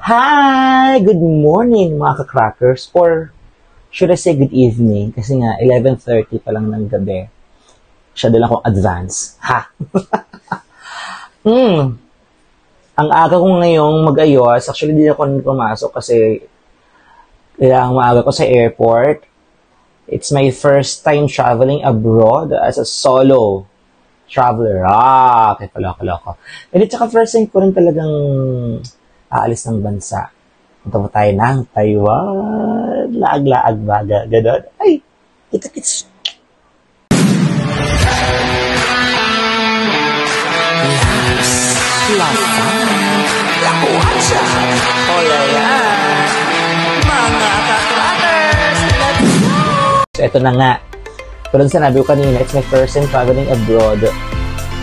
Hi! Good morning mga ka-crackers, or should I say good evening? Kasi nga 11:30 pa lang ng gabi. Shadow lang akong advance. Ha! Ang aga ko ngayong mag-ayos. Actually, hindi ako pumasok kasi kailangan maaga ko sa airport. It's my first time traveling abroad as a solo traveler. Kaya pala ako. And tsaka first time ko rin talagang aalis ng bansa. Punta po tayo ng Taiwan. Laag-laag baga. Ganon. Ay, kita-kits. Lakuansa. Olaya. Mga ka-crackers. Let's go! So, ito na nga. Tulad sinabi ko kanina, it's my first time traveling abroad.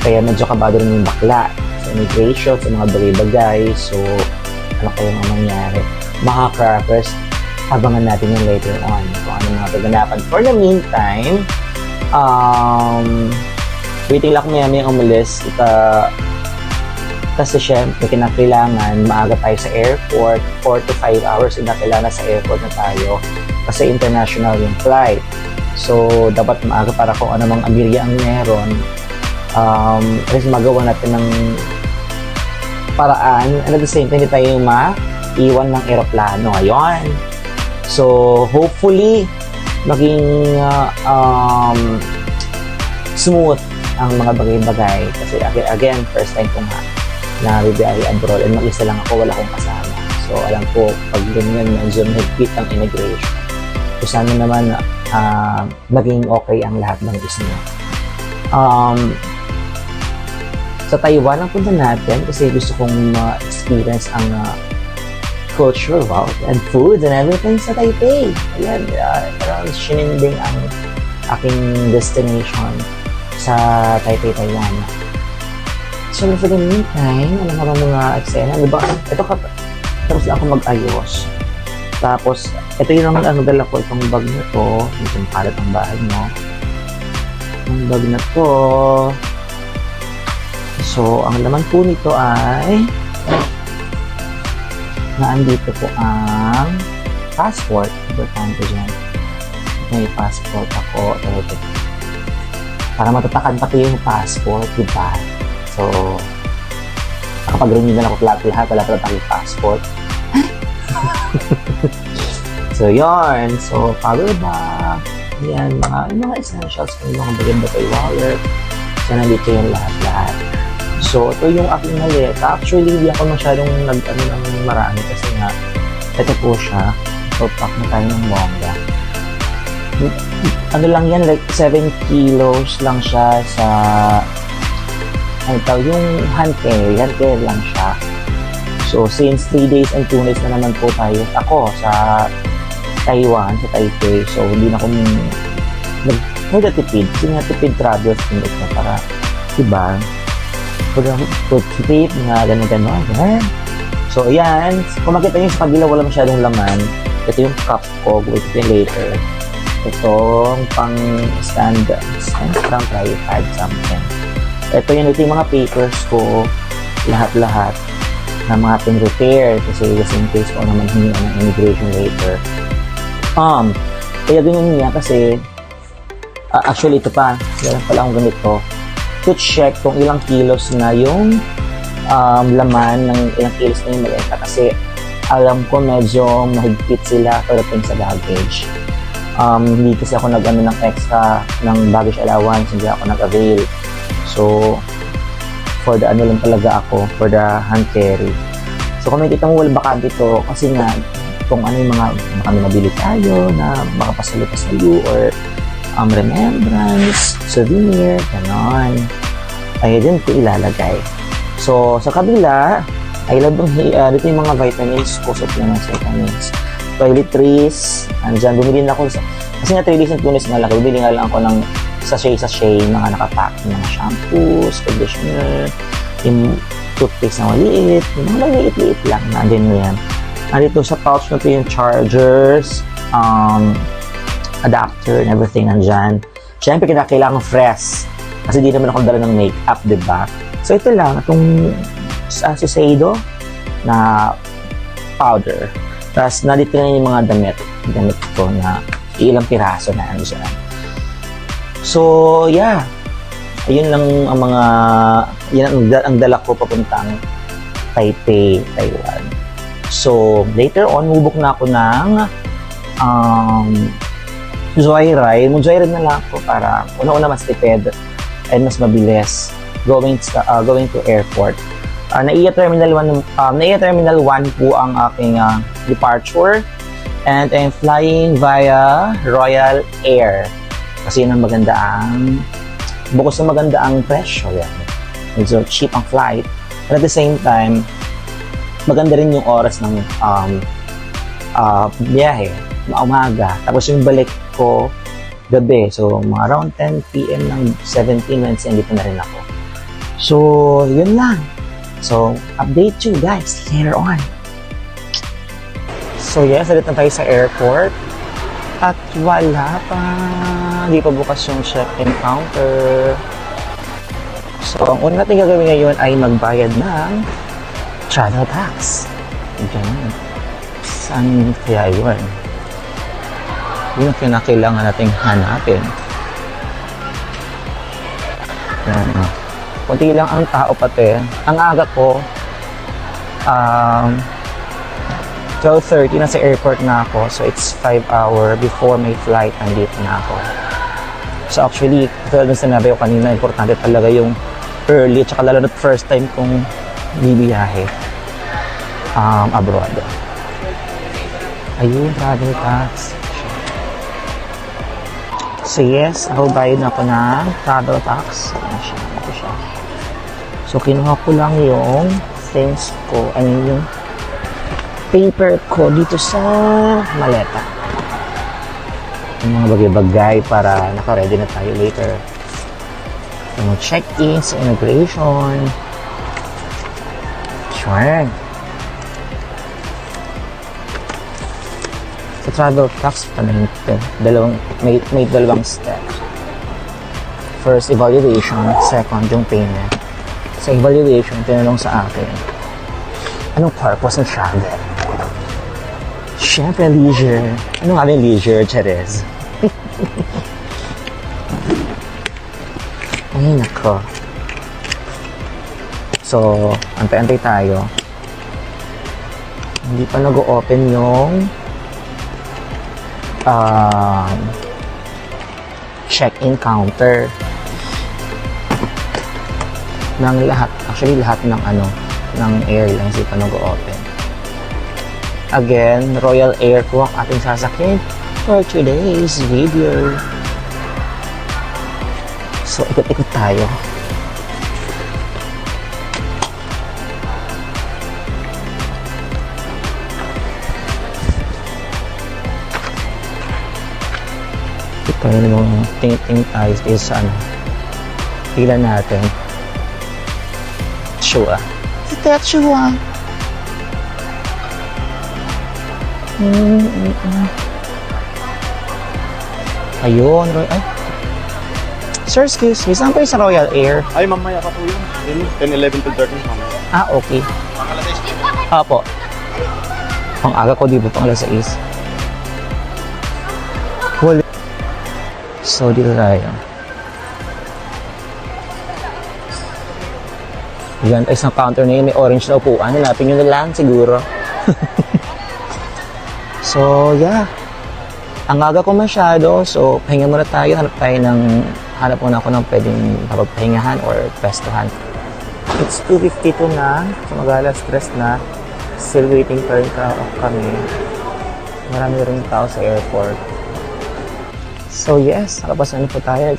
Kaya medyo kabado rin yung bakla. Sa immigration, sa mga bagay-bagay. So, ano kayong mangyari? Mga crackers, abangan natin yung later on. Kung ano mga paganapan. For the meantime, waiting lang maya-maya umalis. Kasi syempre, kinakailangan maaga tayo sa airport. 4 to 5 hours kailangan sa airport na tayo. Kasi international yung flight. So, dapat maaga para kung ano mang aberya ang meron. At least magawa natin ng paraan. And at the same time, hindi tayo maiwan ng aeroplano. Ayun. So, hopefully, maging smooth ang mga bagay-bagay. Kasi again, first time ko nga na bibiyahe abroad and mag-isa lang ako, wala akong kasama. So, alam ko, pag ganyan, medyo nagpit ang immigration. So, sana naman maging okay ang lahat ng is niya. Sa Taiwan ang punta natin kasi gusto kong experience ang culture, wow, and food and everything sa Taipei. Ayan, parang sininding ang aking destination sa Taipei, Taiwan. So, for the meantime, ano nga ba mga eksena? Diba, ito tapos lang ako mag-ayos. Tapos, ito yung dala ko, itong bag na to. Itong palat ang bahay mo. Ang bag na to. So, ang laman po nito ay naandito po ang passport. Importante dyan. May passport ako. Para matatakad pati yung passport, diba? So, nakapag-renew na ako lahat. Wala pala tayong passport. So, yarn. So, power bank. Yan, mga essentials ko, yung mga bagay-bagay wallet. So, nandito yung lahat-lahat. So, ito yung aking maleta. Actually, hindi ako masyadong nag-ano ng marami kasi nga, ito po siya. So, pack na tayo ng bongga. Ano lang yan, like 7 kilos lang siya sa yung hand carry lang siya. So, since 3 days and 2 nights na naman po tayo, ako sa Taiwan, sa Taipei. So, hindi na akong nagtatipid. Kasi nga tipid travel stimulus na para, diba? Food trip, nga gano'n. So, ayan. Kung makita nyo sa kabila, wala masyadong laman. Ito yung cup ko. Wait it later. Itong pang-stand, pang tripod, something. Ito yung mga papers ko, lahat-lahat na mga pin-repair kasi just in case ko naman hindi ng immigration later. Kaya ganyan niya kasi actually ito pa, meron pala akong ganito to check kung ilang kilos na yung laman ng ilang kilos na yung maleta kasi alam ko medyo mahigpit sila pagdating sa baggage. Hindi kasi ako nag-ano ng extra ng baggage allowance, hindi ako nag-avail. So, for the ano lang talaga ako, for the hand carry. So, kung makikita mo wala bakante ito, kasi nga, kung ano yung mga mabili tayo na makapasalo-pasalo or remembrance, souvenir, ganon. Ay, din ko ilalagay. So, sa kabila, ay dito yung mga vitamins ko, supplements, vitamins. Toiletries, andyan, bumili na ako, kasi nga 3 days and 2 nights na lang, bumili nga lang ako ng sachet, mga nakapack, mga shampoos, conditioner, yung toothpaste na maliit, yung mga maliit-liit lang, nandun mo yan. Nandito sa pouch na ito yung chargers, adapter, and everything nandyan. Siyempre, kailangan fresh, kasi di naman ako dala ng makeup, diba? So, ito lang, itong Shiseido na powder. Tapos, nandito na yung mga damit ko na ilang piraso na ano siya. So, yeah. Ayun lang ang mga, yan ang dala ko papuntang Taipei, Taiwan. So, later on, mubok na ako ng joyride. Mag-joyride na lang ako para una-una mas tipid and mas mabilis going to airport. NAIA Terminal 1 po ang aking departure, and I'm flying via Royal Air kasi yun ang maganda ang bukod sa maganda ang presyo yan. Medyo cheap ang flight, and at the same time maganda rin yung oras ng biyahe, umaga, tapos yung balik ko gabi, so mga around 10 PM ng 17 minutes andito na rin ako. So yun lang. So, update you guys later on. So yes, ulit na tayo sa airport. At wala pa. Hindi pa bukas yung check-in counter. So, ang una natin gagawin ngayon ay magbayad ng travel tax. Ganyan. Saan kaya yun? Yun ang kinakailangan natin hanapin. Yan. Kunti lang ang tao pati. Ang aga ko, 12:30 na sa airport na ako. So, it's 5 hour before my flight. Nandito na ako. So, actually, tulad ng sinabi ko kanina, importante talaga yung early. Tsaka lalo na first time kong bibiyahe abroad. Ayun, travel tax. So, yes, bayad na ako ng travel tax. Ayan siya. Ito siya. So, kinuha ko lang yung things ko, yung paper ko dito sa maleta. Yung mga bagay-bagay para naka-ready na tayo later. Yung check-in sa immigration. Sure. Sa travel tax, may dalawang steps. First, evaluation. Second, yung payment. Sa evaluation, tinanong sa akin, anong purpose ng travel? Siyempre, leisure. Anong nga yung leisure, Cherez? Ay, nako. So, antay-antay tayo. Hindi pa nag-open yung check-in counter ng lahat, actually lahat ng ng airlines hindi pa nag-open. Again, Royal Air po ang ating sasakyan for today's video. So, ikot-ikot tayo. Ito yung ting-ting tayo sa pila natin. Shua. Shua. Ayun. Ay. Sir, excuse me. Saan pa yung sa Royal Air? Ay, mamaya pa po yun. 10, 11, 12, 13 mamaya. Ah, okay. Apo. Pang aga ko, di ba? Pang alas 6. Cool. So, dito tayo. Yan, isang counter na yun, may orange na upuan. Hanapin nyo na lang siguro. So, yeah. Ang aga ko masyado, so pahinga muna tayo. Hanap muna ako ng pwedeng mapagpahingahan or pestuhan. It's 2:52 na. So, mag-alas stress na. Still waiting pa rin kami. Marami rin tao sa airport. So, yes. Nakapasa na po tayo.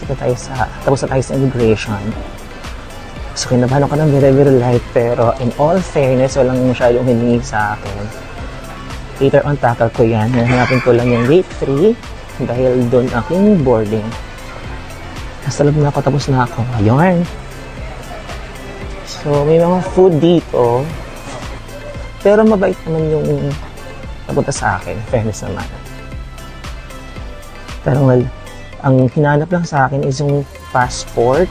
Tapos na tayo sa immigration. So, kinabahan ako ng very, very light, pero in all fairness, walang masyadong hiningi sa akin. Later on, tackle ko yan. Hanapin ko lang yung gate 3 dahil doon aking boarding. Nasa loob na ako, tapos na ako. Ayun. So, may mga food dito, pero mabait naman yung napunta sa akin. Fairness naman. Pero well, ang hinanap lang sa akin is yung passport.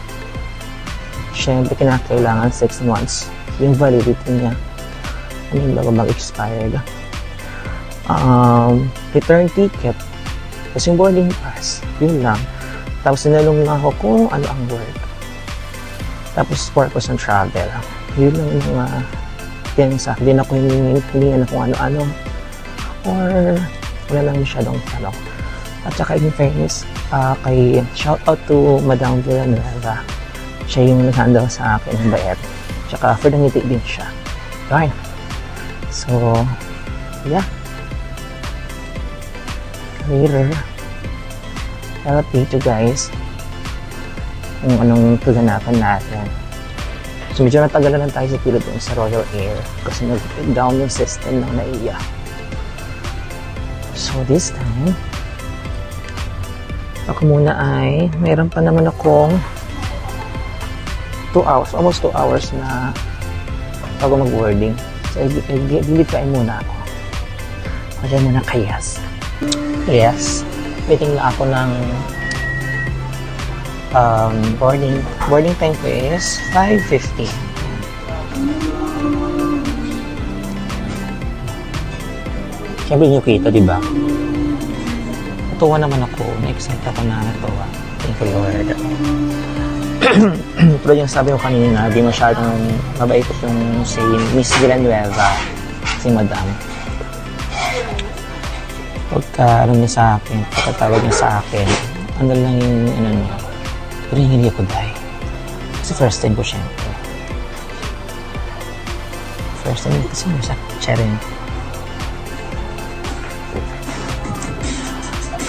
Siyempre, kinakailangan 6 months yung validity niya. Ano yung bago mag-expired. return ticket, tapos yung boarding pass, yun lang. Tapos sinalong lang ako kung ano ang work. Tapos purpose ng travel. Yun lang yung mga sa akin. Din ako hiningi na kung ano-ano. Or wala lang masyadong tanong. At saka in fairness, shout out to Madam Villanueva. Siya yung nag-handle sa akin ng bayad. Tsaka for the ngiti din siya. Yun. So, yeah. Later, I'll update you guys kung anong kaganapan natin. So medyo natagalan lang tayo sa pila doon sa Royal Air kasi nag-down yung system ng NAIA. So this time, ako muna ay mayroon pa naman akong 2 hours, almost 2 hours na bago mag-boarding. So i-kain muna ako. Kasi muna kayas. Yes, waiting na ako ng boarding time ko is 5:50. Siyempre nyo kita, diba? Natuwa naman ako, na-excite ako na natuwa. Thank you, Lord. Pero yung sabi ko kanina, di masyadong mabait yung si Miss Villanueva, si Madam. Pagka ano niya sa akin, pagkatawag niya sa akin, ano lang yung ano niya, pero hindi ako dahil. Kasi first time ko syempre. First time kasi mo sa Cherin.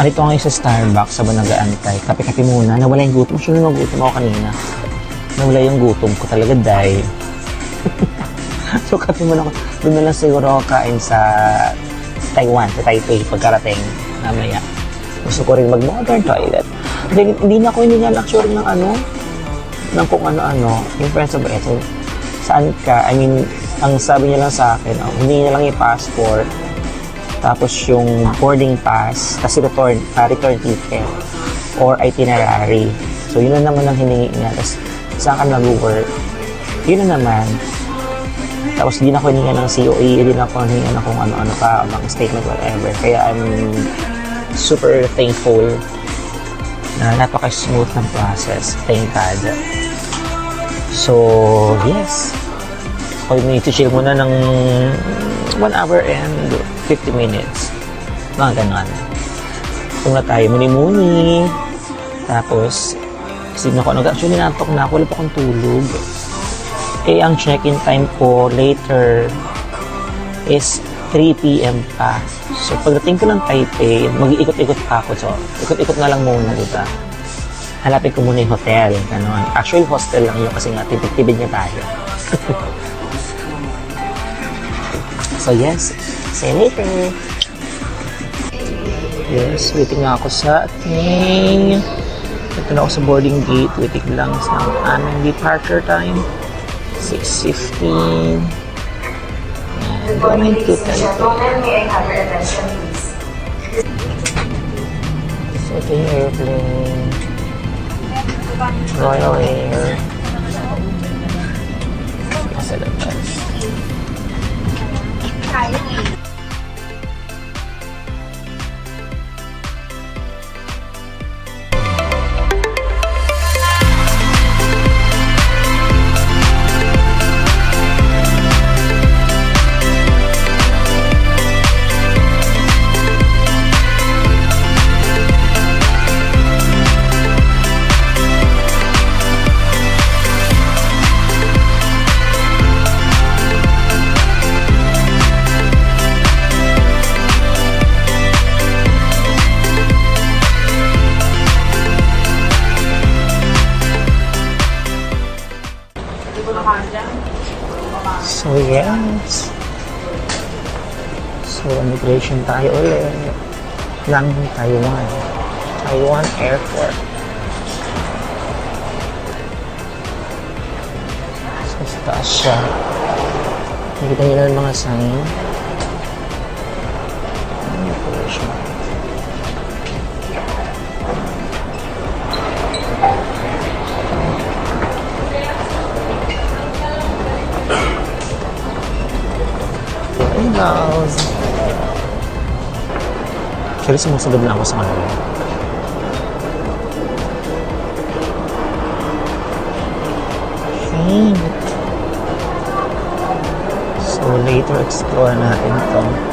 Alito ngayon sa Starbucks, sabang nag-aantay. Kape-kape muna, nawala yung gutom. Sure na gutom ako kanina. Nawala yung gutom ko talaga dahil. So kape muna ako. Doon na lang siguro ako kain sa Taiwan, sa Taipei, pagkarating namaya. Gusto ko rin mag-modern toilet. Hindi na ako hiningan actually ng ano, ng kung ano-ano. Yung friends of ito, saan ka? I mean, ang sabi niya lang sa akin, hindi niya lang yung passport, tapos yung boarding pass, kasi return ticket, or itinerary. So, yun na naman ang hiningi niya. Tapos, saan ka nag-work? Yun na naman. Tapos hindi na ako hiningan ng COE, hindi na ako hiningan ng kung ano-ano pa, mga statement, whatever. Kaya I'm super thankful na napaka-smooth ng process. Thank God. So, yes. Ako may chill muna ng 1 hour and 50 minutes. Mga ganon. Kung na tayo muni-muni. Tapos, isip na ko, actually nantok na ako, wala pa akong tulog. Eh, ang check-in time ko later is 3 p.m. pa. So, pagdating ko ng Taipei, mag-iikot-ikot pa ako. So, ikot-ikot na lang muna, diba? Hanapin ko muna yung hotel. Ganon. Actually, hostel lang yun kasi nga, tibid-tibid niya tayo. So, yes. See you later. Yes, waiting na ako sa ating... Ito na ako sa boarding gate. Waiting lang sa aming departure time. 6:15 and going to Taipei. So ito yung airplane, Royal Air. Nasa labas. So yes. So immigration tayo ulit ng Taiwan Airport. So sa taas siya. Nakita nyo na yung mga sign. Immigration. Actually, sumusunod na ako sa kanila. So, later explore natin ito.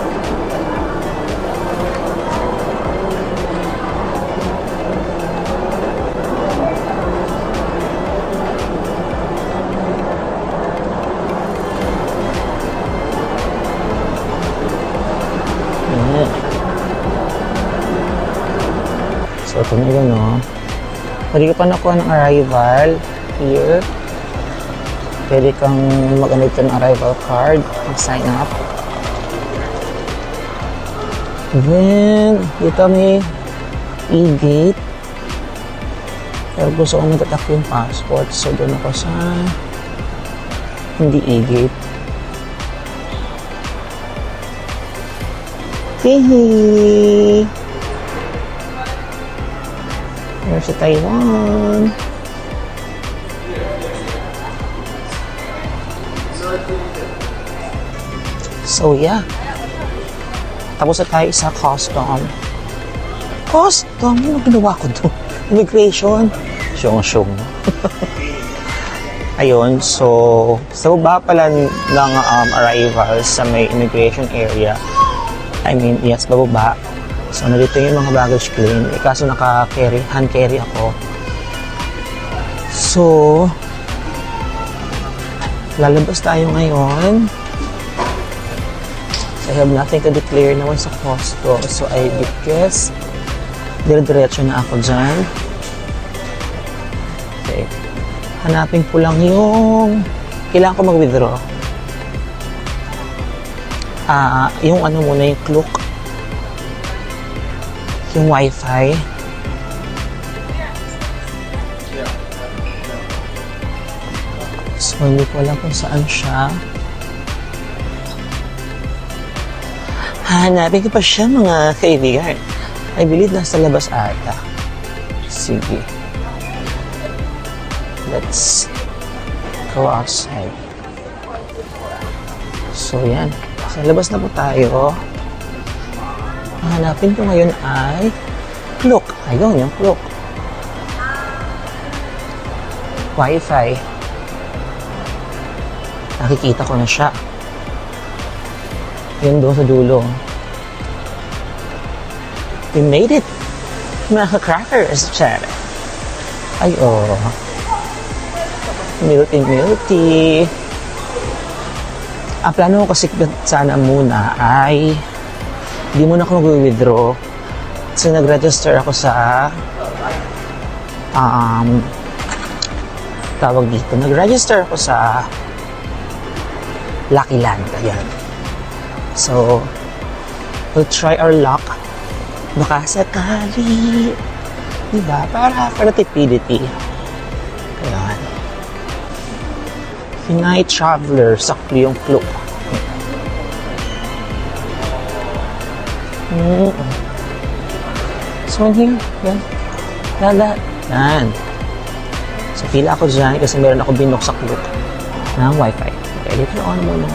So, ito na yun, no? Pwede ka pa nakuha ng arrival here. Pwede kang mag-anod ng arrival card, mag-sign up. Then, dito may e-gate. Pero gusto kong matatak yung passport. So, doon ako sa hindi e-gate. Hehe! Here's sa Taiwan. So, yeah. Tapos na tayo sa custom. Custom? Ano ginawa ko doon? Immigration? Syong-syong. Ayun, so, sa baba pala ng arrival sa may immigration area. I mean, yes, bababa. So, nandito yung mga baggage claim. Kaso naka-carry, hand carry ako. So, lalabas tayo ngayon. I have nothing to declare naman sa custom. So, I guess, dire-diretso na ako dyan. Okay. Hanapin ko lang yung kailangan ko mag-withdraw. Yung ano muna, yung clock. Yung wifi. So, hindi ko alam kung saan siya. Hanapin ko pa siya, mga kaibigan. I believe nasa labas ata. Sige. Let's go outside. So, yan. Sa labas na po tayo. Hanapin ko ngayon ay clock. Ayun, yung clock. Wi-Fi. Nakikita ko na siya. Yun doon sa dulo. We made it! Mga crackers, chat. Ay, oh. Milty. Ang plano ko kasi sana muna ay di muna ako mag-withdraw. So, nag-register ako sa tawag dito. Nag-register ako sa Lucky Land. Ayan. So, we'll try our luck. Baka sakali. Diba? Para tipidity. Ayan. Pinay Traveler. Sakto yung cloak. So, here. Yan. Yan. So, pila ako dyan kasi meron ako binok sa cloak ng wifi. Okay, later on muna.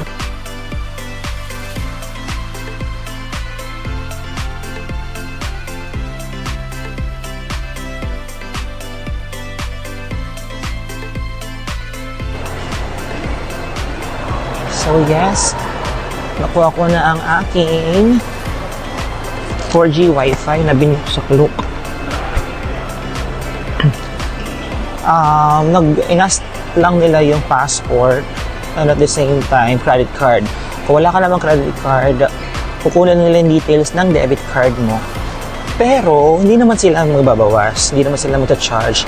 So, yes. Nakuha ko na ang aking 4G Wi-Fi na binuk sa cloak. Nag-inast lang nila yung passport and at the same time, credit card. Kung wala ka namang credit card, kukunan nila yung details ng debit card mo. Pero, hindi naman sila magbabawas. Hindi naman sila mag-charge.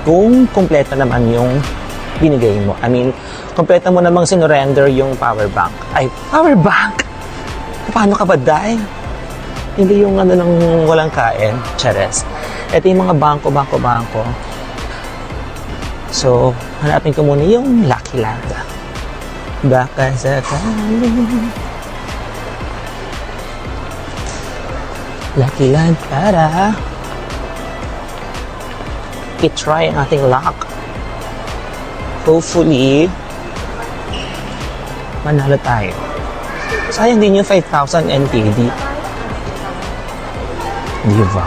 Kung kompleto naman yung binigay mo. I mean, kompleto mo namang sinurrender yung power bank. Ay, power bank? Paano ka ba, Day? Hindi yung ano nang walang kain, chares. Ito yung mga bangko. So, hanapin ko muna yung Lucky Land. Baka sakali. Lucky Land para i-try ang ating luck. Hopefully, manalo tayo. Sayang din yung 5,000 NTD. Diba?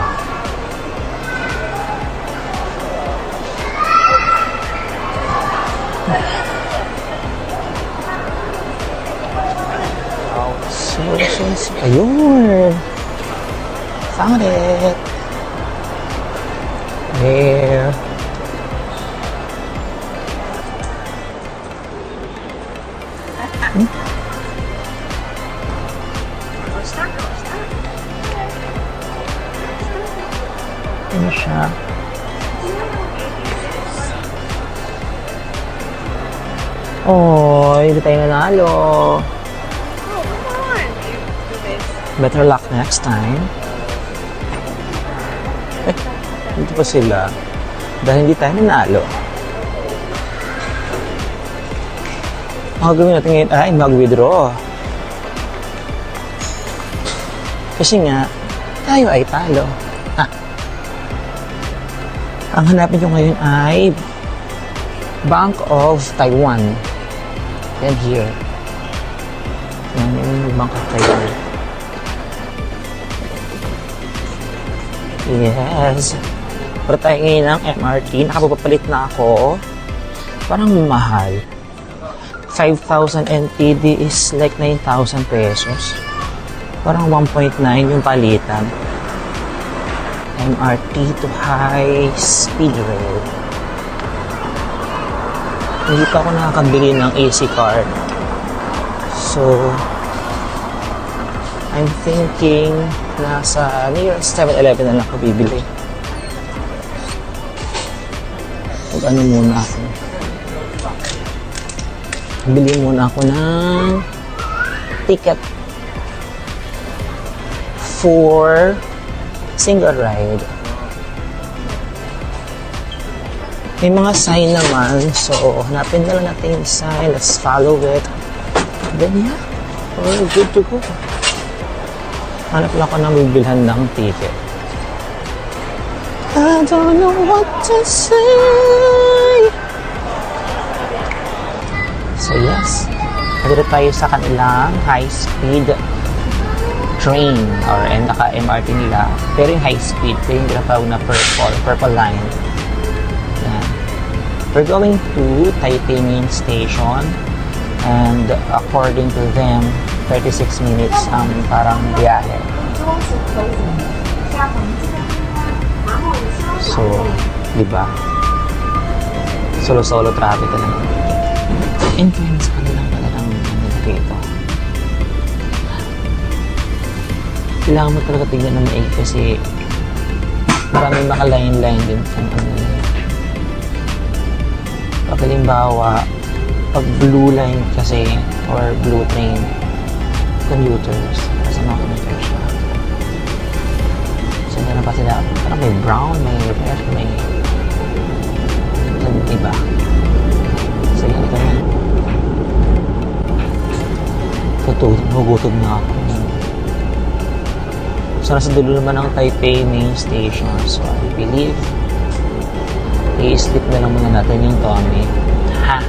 So, ayun. Found it. There. Ano siya? Oh, hindi tayo nanalo. Better luck next time. Eh, dito pa sila. Dahil hindi tayo nanalo. Ang gagawin natin ngayon ay mag-withdraw. Kasi nga, tayo ay talo. Ang hanapin ko ngayon ay Bank of Taiwan. Yan here. Yan yung Bank of Taiwan. Yes. Pero tayo ngayon ng MRT. Nakapapalit na ako. Parang mahal. 5,000 NTD is like 9,000 pesos. Parang 1.9 yung palitan. MRT to high speed rail. Hindi pa ako nakakabili ng AC card. So, I'm thinking nasa nearest 7-Eleven na lang ako bibili. Mag-ano muna ako. Bili muna ako ng ticket for single ride. May mga sign naman, so hanapin na lang natin yung sign. Let's follow it. Then yeah, we're good to go. Hanap lang ako ng bibilhan ng ticket. I don't know what to say. So yes, nandito tayo sa kanilang high-speed train or naka-MRT nila. Pero yung high-speed, pero yung tinatawag na purple line. Yan. We're going to Taipei Main Station and according to them, 36 minutes ang parang biyahe. So, diba? Solo-solo traffic na naman. In fairness, kanilang talagang dito. Kailangan mo talaga tignan na maig kasi maraming maka-line-line din kung ano na yun. Pag halimbawa, pag blue line kasi or blue train commuters, kasi mga commuters siya. So, meron pa sila, parang may brown, may red, may iba. So, yan, ito na. Nagugutom na ako. So, nasa dulo naman ng Taipei Main Station. So, I believe i-slip na lang muna natin yung tummy. Ha?